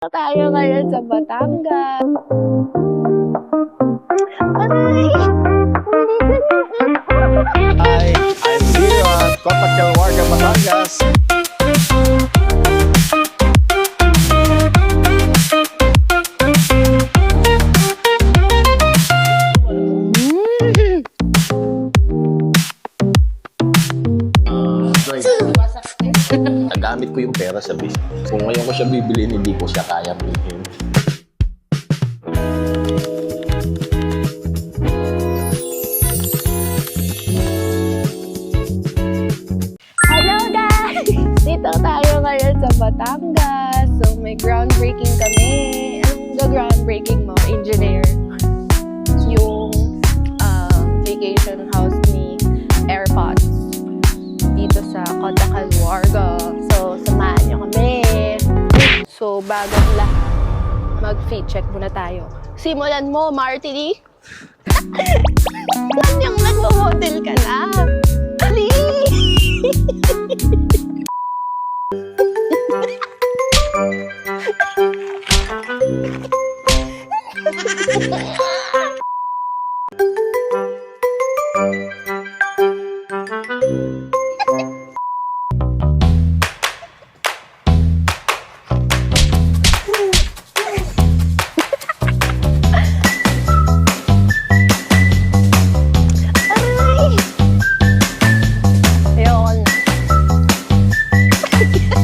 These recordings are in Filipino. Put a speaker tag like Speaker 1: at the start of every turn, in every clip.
Speaker 1: Tayo ngayon sa Batangas. Aray!
Speaker 2: Hi, I'm here at Kota Kelwarga, Batangas. Nagamit ko yung pera sa business. Kung ngayon ko siya bibilin, hindi ko siya kaya bilhin.
Speaker 1: Hello guys! Dito tayo ngayon sa Batangas. So may groundbreaking kami. Anong groundbreaking mo, engineer? Yung vacation house ni AirPods dito sa Kota Kelwarga. So samahan nyo kami. So bagang lahat, mag-fit check muna tayo. Simulan mo, Marty. Alam niyang nag-hotel ka na. Ali!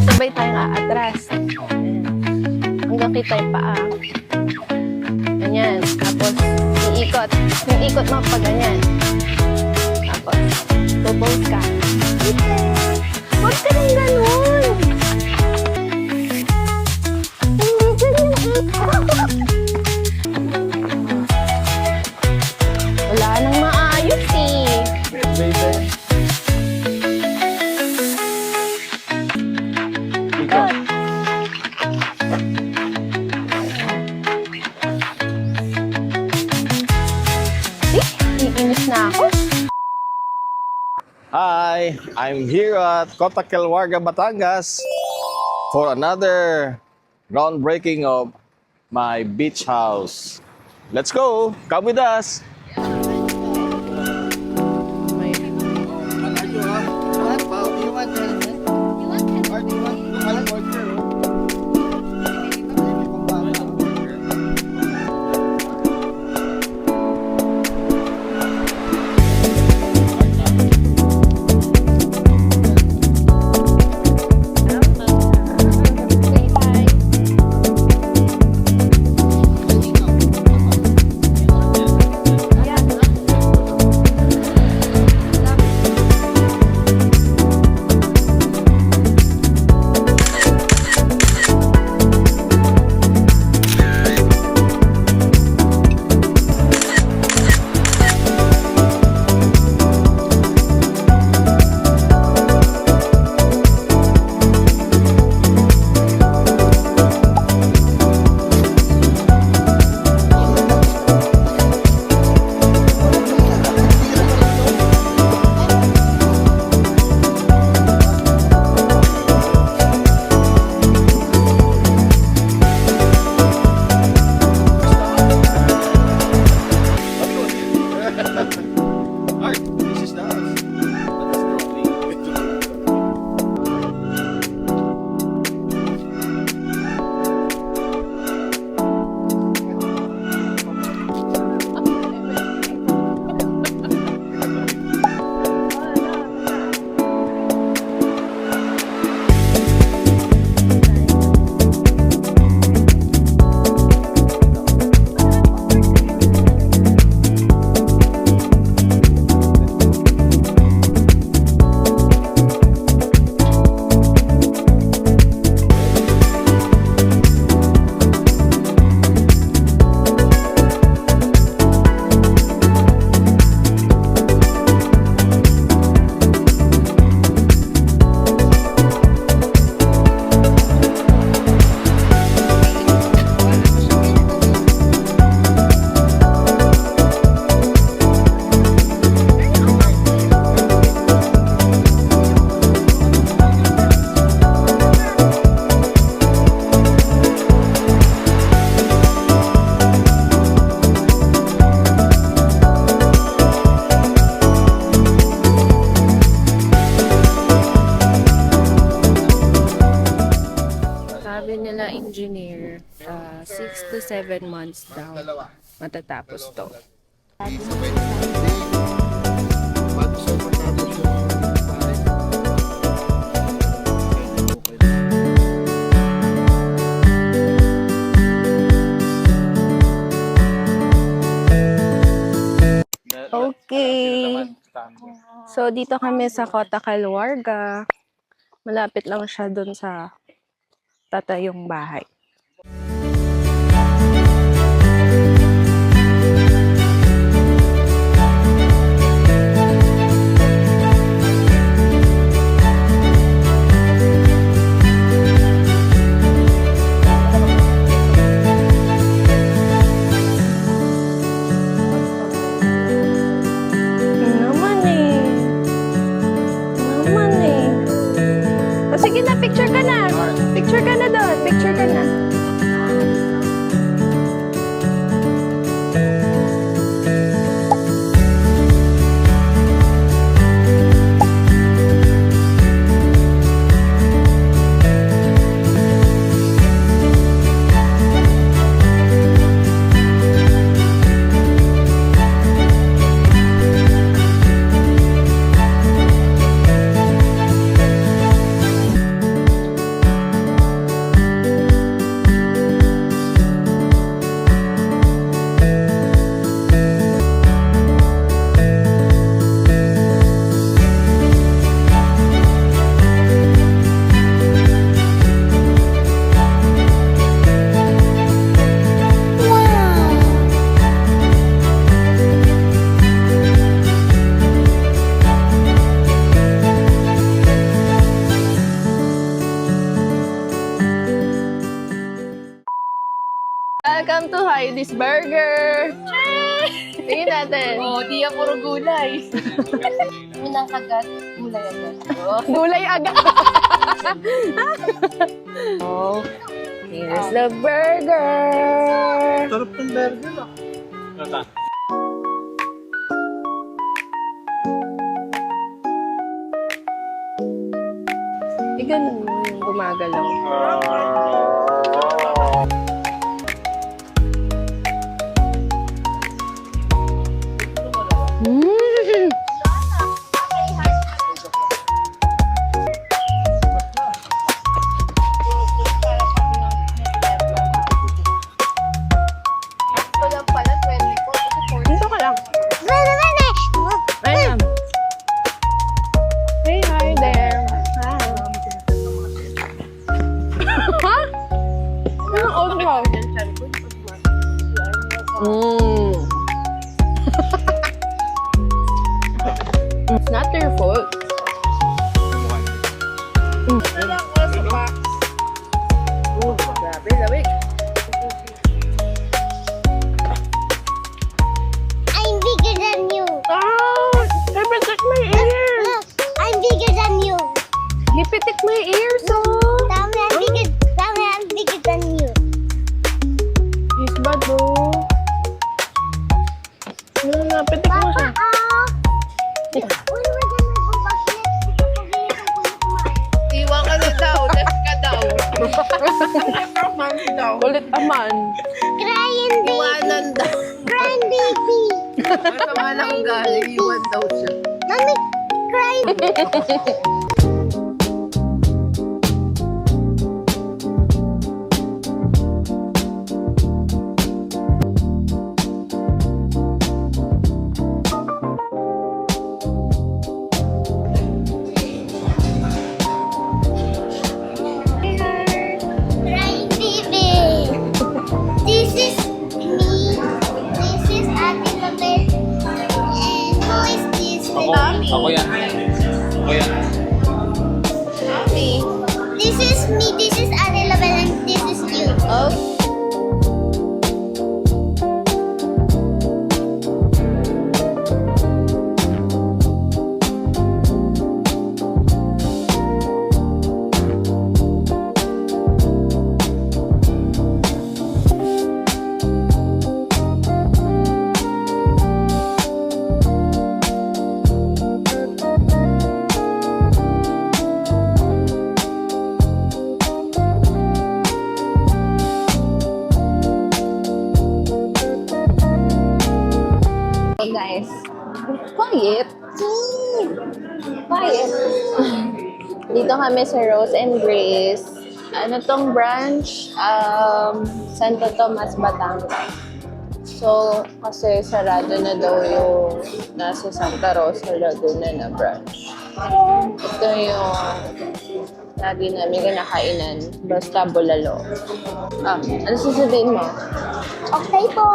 Speaker 1: Sabay tayong aatras. Hanggang kita yung paa. Ganyan. Tapos, iikot. Yung ikot mo pa ganyan. Tapos, pupose ka. Huwag ka nang ganun! Wala nang maayos eh.
Speaker 2: Baby. Ikaw.
Speaker 1: Iinis na ako.
Speaker 2: Hi, I'm here at Kota Kelwarga, Batangas for another groundbreaking of my beach house. Let's go! Come with us!
Speaker 1: engineer. 6 to 7 months daw matatapos to. Okay. So, dito kami sa Kota Calwarga. Malapit lang siya dun sa tatayong bahay. Sige na, picture ka na. Picture ka na doon. Picture ka na. Welcome to Heidi's Burger! Tingin natin.
Speaker 3: Di yan puro gulay. Unang kagat, gulay agad.
Speaker 1: Gulay agad! Oh, here's the burger!
Speaker 4: Sarap ng burger ah.
Speaker 1: Ganun mo yung gumagalaw. Mm. Dito ka lang. Ayan. Hey, hi there. Hi. Ha? Anong outro? It's not your fault. Grabe, lamig.
Speaker 3: I'm bigger than you.
Speaker 1: Ah! I protect my ears!
Speaker 3: Look, I'm bigger than you.
Speaker 1: He pitik my ears, oh!
Speaker 3: I'm bigger than you.
Speaker 1: He's bad, oh. Napitik mo siya.
Speaker 3: Iwan ka na daw. Left ka daw.
Speaker 1: Kulit aman.
Speaker 3: Crying baby. Iwanan daw. Crying baby. Masama lang galing. Iwan daw siya. Mami, crying. Crying baby. This is me. This is Ate Mabel. And who is this?
Speaker 4: Ako yan. Ako yan.
Speaker 1: Quiet. Quiet. Dito kami sa Rose and Grace. Ano tong branch? Santo Tomas, Batangas. So, kasi sarado na daw yung nasa Santa Rosa Laguna na branch. Ito yung lagi namin kinakainan. Basta bulalo. Ano sasabihin mo?
Speaker 3: Okay po.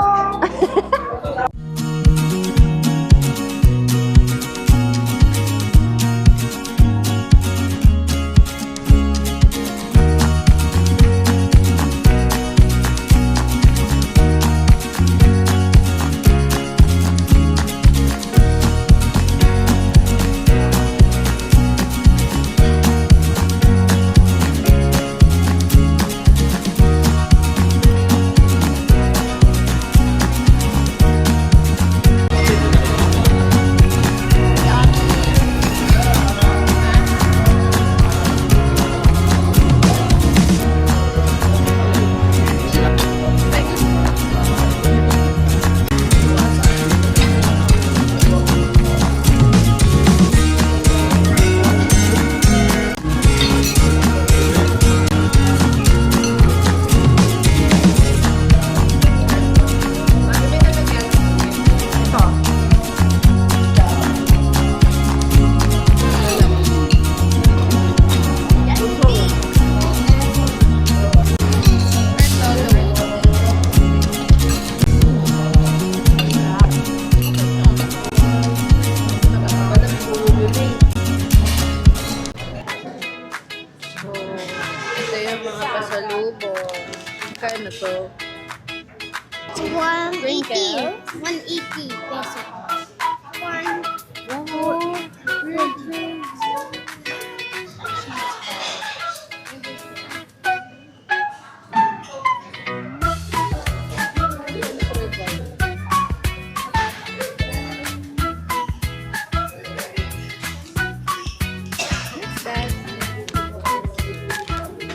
Speaker 1: Ito yung mga pasalubong. Kano to?
Speaker 3: 180. 180 peso.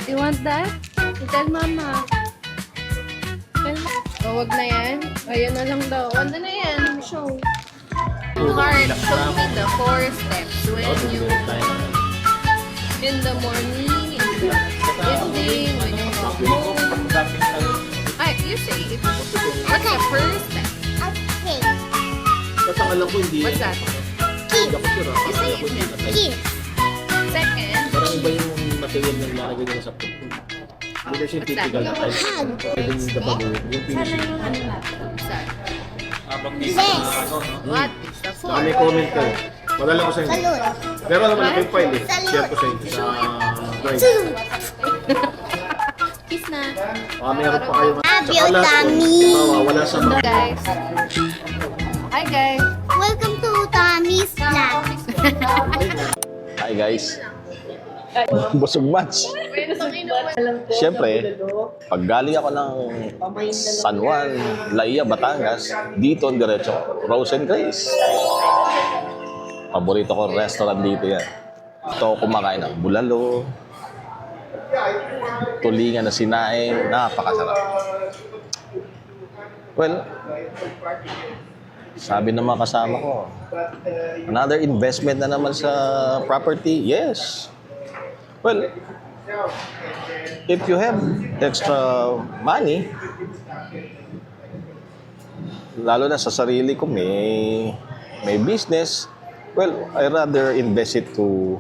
Speaker 1: You want that? Tell mama. Oh, wag na yan. Ayun na lang daw. Wag na yan. Show. Heart, show me the 4 steps when you in the morning, in the evening, when you walk home. Ay, you say it. What's the first step?
Speaker 3: Okay.
Speaker 4: Basta alam ko hindi.
Speaker 1: What's that?
Speaker 3: Kiss.
Speaker 4: Ako sure.
Speaker 1: You say it.
Speaker 3: Kiss.
Speaker 1: Second,
Speaker 4: Parang iba yung material na nilalagay nila sa food. Hindi kasi yung typical na type.
Speaker 3: Hug.
Speaker 4: Pwedeng dabago. Yung finish.
Speaker 1: what's that?
Speaker 3: Yes.
Speaker 1: What is the
Speaker 4: Baka may
Speaker 1: 4?
Speaker 4: comment kayo. Madala ko sa inyo.
Speaker 3: Salud.
Speaker 4: Pero alam mo na yung file eh.
Speaker 3: Salud.
Speaker 4: Share ko sa inyo. Sa drive.
Speaker 3: Salud.
Speaker 1: Kiss na.
Speaker 4: Baka meron pa kayo.
Speaker 3: Love you,
Speaker 4: Saka last
Speaker 3: Tommy.
Speaker 4: one, wala sa
Speaker 1: Hello guys. Hi guys.
Speaker 3: Welcome to Tommy's Vlog.
Speaker 2: Hi guys. Busog match. Siyempre, pag galing ako ng San Juan, Laia, Batangas, dito diretso, Rose and Grace. Paborito ko restaurant dito yan. Ito kumakain ng bulalo, tulingan na sinaing, napakasarap. Well, sabi ng mga kasama ko, another investment na naman sa property? Yes. Well, if you have extra money, lalo na sa sarili ko, may business, well, I rather invest it to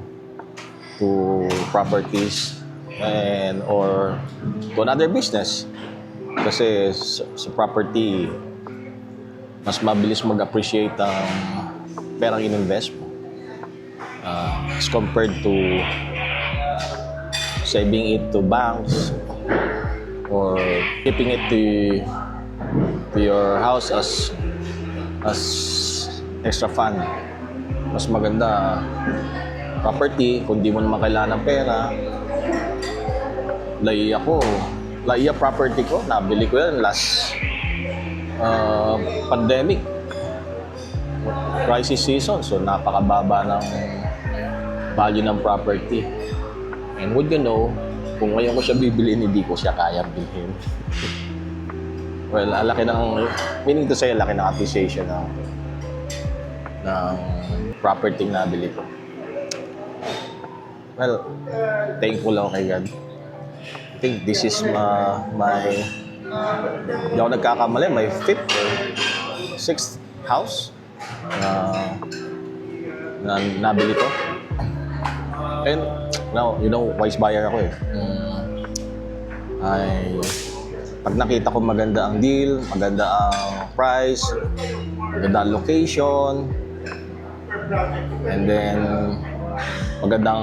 Speaker 2: properties and or to another business. Kasi sa property, mas mabilis mag-appreciate ang perang in-invest mo as compared to saving it to banks or keeping it to your house as extra fund. Mas maganda property kung di mo naman kailangan ng pera. Laia property ko, nabili ko yan last pandemic crisis season, so napakababa ng value ng property. And would you know, kung ngayon ko siya bibiliin, hindi ko siya kayang bilhin. Well, laki ng, meaning to say, laki ng appreciation ng property na nabili ko. Well, thankful ako kay God. I think this is my hindi ako nagkakamali, my 5th or 6th house na nabili ko. And now, you know, wise buyer ako eh. Pag nakita ko maganda ang deal, maganda ang price, maganda ang location, and then magandang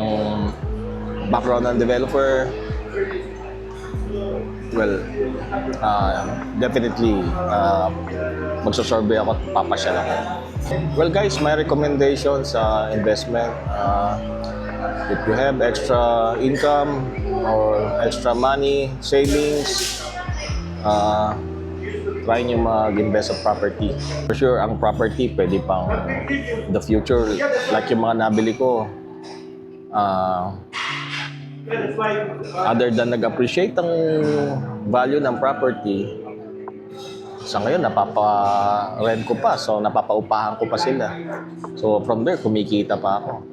Speaker 2: background ng developer, well, definitely magsusurvey ako at papasyal ako. Well guys, my recommendation sa investment, if you have extra income or extra money, savings, try nyo mag-invest sa property. For sure, ang property pwede pang the future. Like yung mga nabili ko, other than nag-appreciate ang value ng property, sa ngayon napapa-rent ko pa, so napapaupahan ko pa sila. So from there, kumikita pa ako.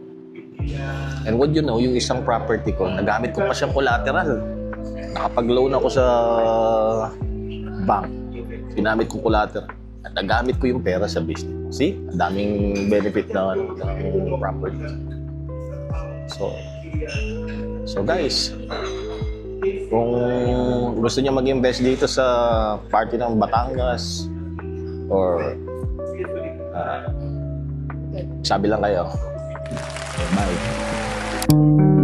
Speaker 2: And what you know, yung isang property ko, nagamit ko pa siyang collateral. Nakapag-loan ako sa bank, ginamit ko collateral at nagamit ko yung pera sa business. See? Ang daming benefit ng property. So guys, kung gusto niyo mag-invest dito sa party ng Batangas or sabi lang kayo. Bye.